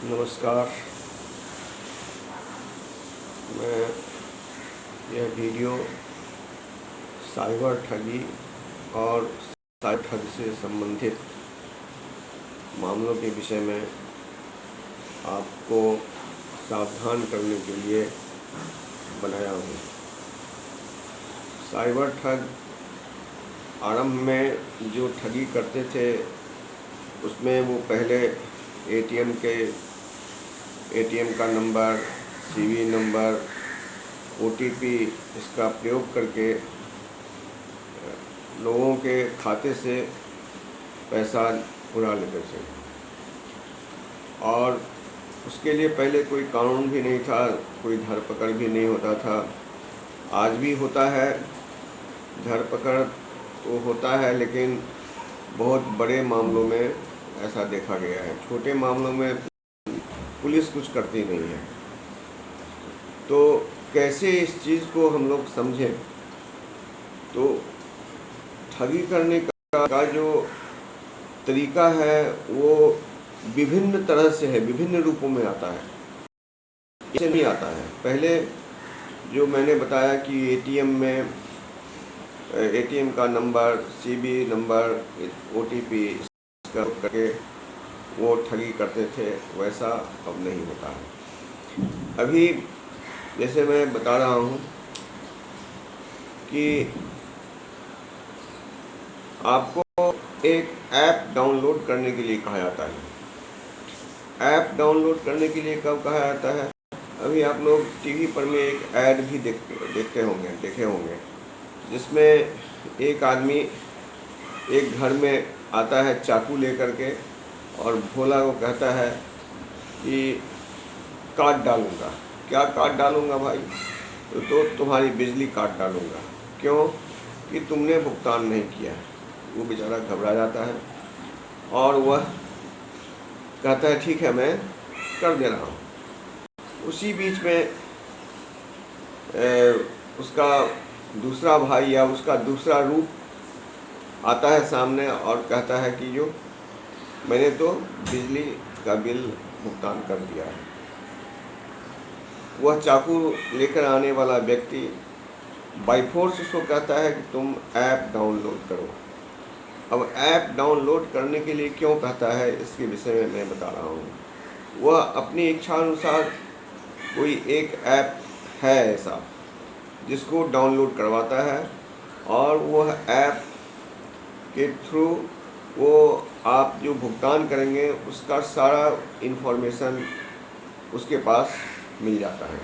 नमस्कार। मैं यह वीडियो साइबर ठगी और साइबर ठग से संबंधित मामलों के विषय में आपको सावधान करने के लिए बनाया हूँ। साइबर ठग आरंभ में जो ठगी करते थे उसमें वो पहले एटीएम का नंबर, सीवी नंबर, ओटीपी इसका प्रयोग करके लोगों के खाते से पैसा उड़ा लेते थे और उसके लिए पहले कोई कानून भी नहीं था, कोई धरपकड़ भी नहीं होता था। आज भी होता है, धरपकड़ तो होता है, लेकिन बहुत बड़े मामलों में ऐसा देखा गया है। छोटे मामलों में पुलिस कुछ करती नहीं है। तो कैसे इस चीज़ को हम लोग समझें? तो ठगी करने का जो तरीका है वो विभिन्न तरह से है, विभिन्न रूपों में आता है, ऐसे नहीं आता है। पहले जो मैंने बताया कि एटीएम का नंबर, सीबी नंबर, ओटीपी करके वो ठगी करते थे, वैसा अब नहीं होता है। अभी जैसे मैं बता रहा हूँ कि आपको एक ऐप डाउनलोड करने के लिए कहा जाता है। ऐप डाउनलोड करने के लिए कब कहा जाता है? अभी आप लोग टीवी पर में एक ऐड भी देखे होंगे, जिसमें एक आदमी एक घर में आता है चाकू लेकर के और भोला को कहता है कि काट डालूँगा। क्या काट डालूँगा भाई? तो तुम्हारी बिजली काट डालूँगा। क्यों? कि तुमने भुगतान नहीं किया है। वो बेचारा घबरा जाता है और वह कहता है ठीक है, मैं कर दे रहा हूँ। उसी बीच में उसका दूसरा भाई या उसका दूसरा रूप आता है सामने और कहता है कि जो मैंने तो बिजली का बिल भुगतान कर दिया है। वह चाकू लेकर आने वाला व्यक्ति बाय फोर्स उसको कहता है कि तुम ऐप डाउनलोड करो। अब ऐप डाउनलोड करने के लिए क्यों कहता है, इसके विषय में मैं बता रहा हूँ। वह अपनी इच्छा अनुसार कोई एक ऐप है ऐसा जिसको डाउनलोड करवाता है और वह ऐप के थ्रू वो आप जो भुगतान करेंगे उसका सारा इन्फॉर्मेशन उसके पास मिल जाता है,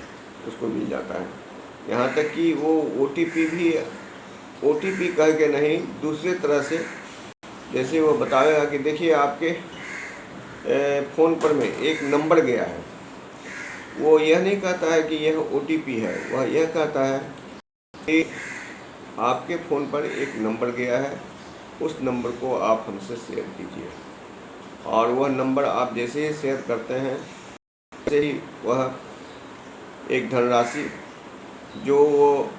उसको मिल जाता है। यहाँ तक कि वो ओटीपी कह के नहीं, दूसरे तरह से, जैसे वो बताएगा कि देखिए आपके फ़ोन पर में एक नंबर गया है। वो यह नहीं कहता है कि यह ओटीपी है, वह यह कहता है कि आपके फ़ोन पर एक नंबर गया है, उस नंबर को आप हमसे शेयर कीजिए। और वह नंबर आप जैसे ही शेयर करते हैं वैसे ही वह एक धनराशि जो वो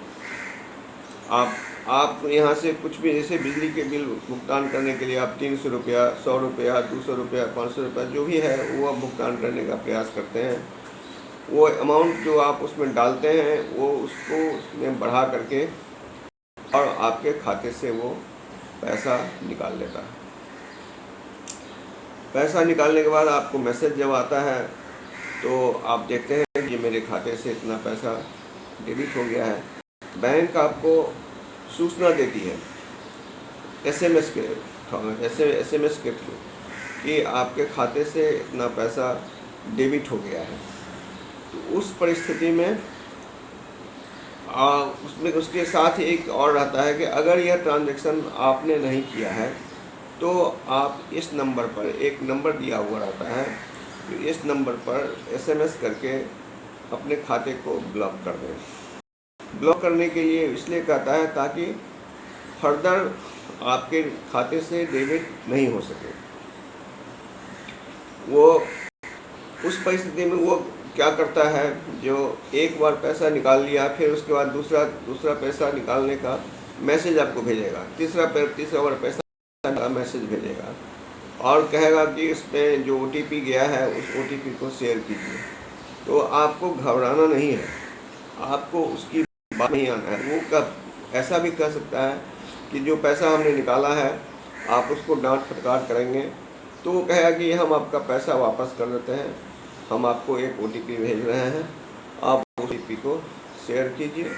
आप यहाँ से कुछ भी, जैसे बिजली के बिल भुगतान करने के लिए आप 300 रुपया, 100 रुपया, 200 रुपया, 500 रुपया जो भी है वो भुगतान करने का प्रयास करते हैं। वो अमाउंट जो आप उसमें डालते हैं वो उसको उसमें बढ़ा करके और आपके खाते से वो पैसा निकाल लेता है। पैसा निकालने के बाद आपको मैसेज जब आता है तो आप देखते हैं कि मेरे खाते से इतना पैसा डेबिट हो गया है। बैंक आपको सूचना देती है एसएमएस के थ्रू कि आपके खाते से इतना पैसा डेबिट हो गया है। तो उस परिस्थिति में उसमें उसके साथ एक और रहता है कि अगर यह ट्रांजैक्शन आपने नहीं किया है तो आप इस नंबर पर, एक नंबर दिया हुआ रहता है, तो इस नंबर पर एसएमएस करके अपने खाते को ब्लॉक कर दें। ब्लॉक करने के लिए इसलिए कहता है ताकि फर्दर आपके खाते से डेबिट नहीं हो सके। वो उस परिस्थिति में वो क्या करता है, जो एक बार पैसा निकाल लिया फिर उसके बाद दूसरा पैसा निकालने का मैसेज आपको भेजेगा, तीसरा बार पैसा का मैसेज भेजेगा और कहेगा कि इसमें जो OTP गया है उस OTP को शेयर कीजिए। तो आपको घबराना नहीं है, आपको उसकी बात नहीं आना है। वो कब ऐसा भी कह सकता है कि जो पैसा हमने निकाला है आप उसको डांट फटकार करेंगे तो वो कहेगा कि हम आपका पैसा वापस कर देते हैं, हम आपको एक OTP भेज रहे हैं, आप OTP को शेयर कीजिए,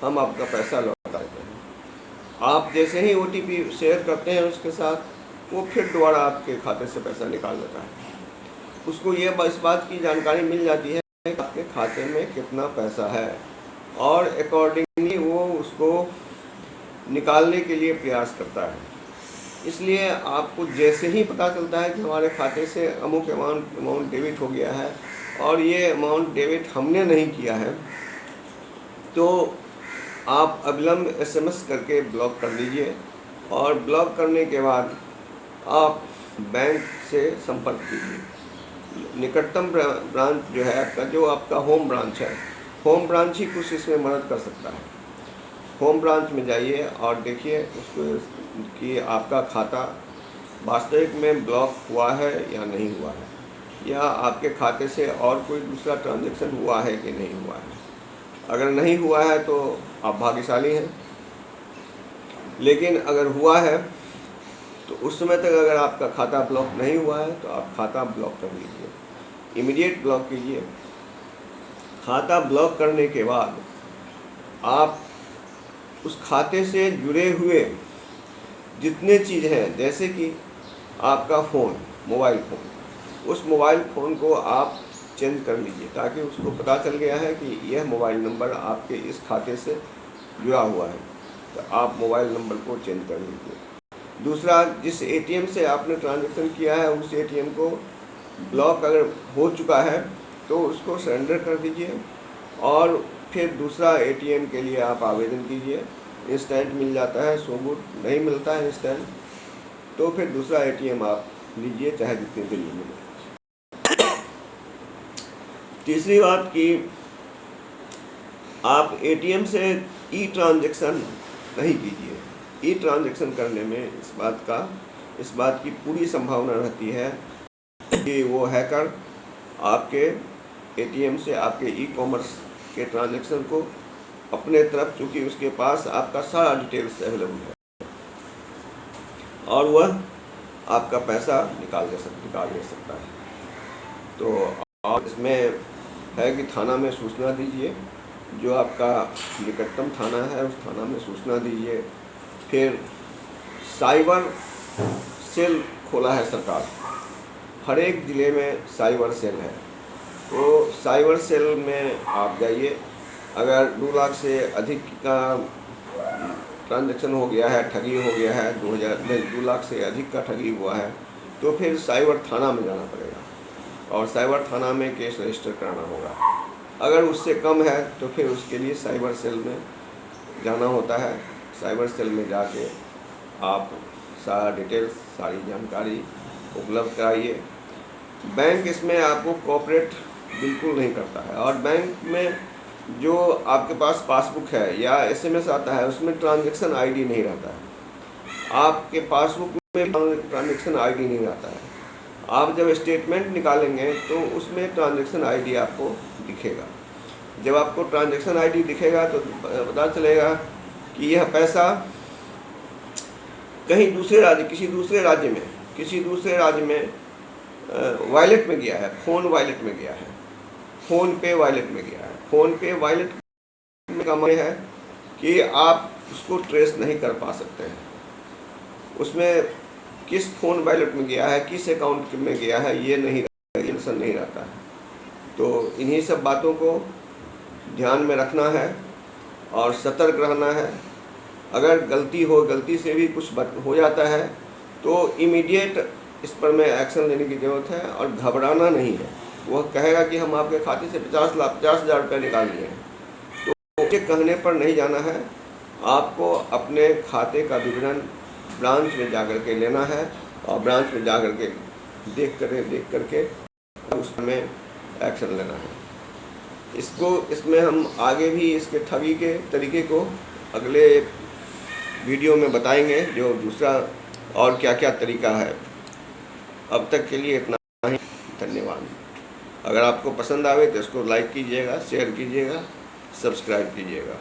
हम आपका पैसा लौटा देते हैं। आप जैसे ही OTP शेयर करते हैं उसके साथ, वो फिर दोबारा आपके खाते से पैसा निकाल देता है। उसको ये इस बात की जानकारी मिल जाती है कि आपके खाते में कितना पैसा है और अकॉर्डिंगली वो उसको निकालने के लिए प्रयास करता है। इसलिए आपको जैसे ही पता चलता है कि हमारे खाते से अमुक अमाउंट डेबिट हो गया है और ये अमाउंट डेबिट हमने नहीं किया है, तो आप अविलंब SMS करके ब्लॉक कर दीजिए और ब्लॉक करने के बाद आप बैंक से संपर्क कीजिए। निकटतम ब्रांच जो है आपका, जो आपका होम ब्रांच है, होम ब्रांच ही कुछ इसमें मदद कर सकता है। होम ब्रांच में जाइए और देखिए उसको कि आपका खाता वास्तविक में ब्लॉक हुआ है या नहीं हुआ है, या आपके खाते से और कोई दूसरा ट्रांजैक्शन हुआ है कि नहीं हुआ है। अगर नहीं हुआ है तो आप भाग्यशाली हैं, लेकिन अगर हुआ है तो उस समय तक अगर आपका खाता ब्लॉक नहीं हुआ है तो आप खाता ब्लॉक कर लीजिए, इमीडिएट ब्लॉक कीजिए। खाता ब्लॉक करने के बाद आप उस खाते से जुड़े हुए जितने चीज़ हैं, जैसे कि आपका फ़ोन, मोबाइल फ़ोन, उस मोबाइल फ़ोन को आप चेंज कर लीजिए ताकि उसको पता चल गया है कि यह मोबाइल नंबर आपके इस खाते से जुड़ा हुआ है, तो आप मोबाइल नंबर को चेंज कर लीजिए। दूसरा, जिस ATM से आपने ट्रांजैक्शन किया है उस ATM को ब्लॉक अगर हो चुका है तो उसको सरेंडर कर दीजिए और फिर दूसरा ATM के लिए आप आवेदन कीजिए। इंस्टेंट मिल जाता है, सो गुड। नहीं मिलता है इंस्टेंट तो फिर दूसरा ATM आप लीजिए, चाहे जितनी देर में मिले। तीसरी बात कि आप ATM से ट्रांजैक्शन नहीं कीजिए। ट्रांजैक्शन करने में इस बात की पूरी संभावना रहती है कि वो हैकर आपके ATM से आपके कॉमर्स के ट्रांजैक्शन को अपने तरफ, चूँकि उसके पास आपका सारा डिटेल्स अवेलेबल है, और वह आपका पैसा निकाल ले सकता है। तो और इसमें है कि थाना में सूचना दीजिए, जो आपका निकटतम थाना है उस थाना में सूचना दीजिए। फिर साइबर सेल खोला है सरकार, हर एक ज़िले में साइबर सेल है, तो साइबर सेल में आप जाइए। अगर 2 लाख से अधिक का ट्रांजैक्शन हो गया है, ठगी हो गया है, 2 लाख से अधिक का ठगी हुआ है, तो फिर साइबर थाना में जाना पड़ेगा और साइबर थाना में केस रजिस्टर कराना होगा। अगर उससे कम है तो फिर उसके लिए साइबर सेल में जाना होता है। साइबर सेल में जाके आप सारा डिटेल्स, सारी जानकारी उपलब्ध कराइए। बैंक इसमें आपको कोऑपरेट बिल्कुल नहीं करता है, और बैंक में जो आपके पास पासबुक है या SMS आता है उसमें ट्रांजैक्शन ID नहीं रहता है। आपके पासबुक में ट्रांजैक्शन ID नहीं रहता है। आप जब स्टेटमेंट निकालेंगे तो उसमें ट्रांजैक्शन ID आपको दिखेगा। जब आपको ट्रांजैक्शन ID दिखेगा तो पता चलेगा कि यह पैसा कहीं दूसरे राज्य, किसी दूसरे राज्य में वॉलेट में गया है, फ़ोन वॉलेट में गया है, फ़ोन पे वॉलेट में गया है। फ़ोन पे वॉलेट में का मतलब है कि आप उसको ट्रेस नहीं कर पा सकते हैं। उसमें किस फ़ोन वॉलेट में गया है, किस अकाउंट में गया है, ये टेंशन नहीं रहता है। तो इन्हीं सब बातों को ध्यान में रखना है और सतर्क रहना है। अगर गलती से भी कुछ हो जाता है तो इमीडिएट इस पर में एक्शन लेने की ज़रूरत है और घबराना नहीं है। वह कहेगा कि हम आपके खाते से 50,000 रुपये निकाल लिए हैं, तो उसके कहने पर नहीं जाना है। आपको अपने खाते का विवरण ब्रांच में जाकर के लेना है और ब्रांच में जाकर के देख करके उसमें एक्शन लेना है। इसमें हम आगे भी इसके ठगी के तरीके को अगले वीडियो में बताएंगे, जो दूसरा और क्या क्या तरीका है। अब तक के लिए इतना ही, धन्यवाद। अगर आपको पसंद आवे तो इसको लाइक कीजिएगा, शेयर कीजिएगा, सब्सक्राइब कीजिएगा।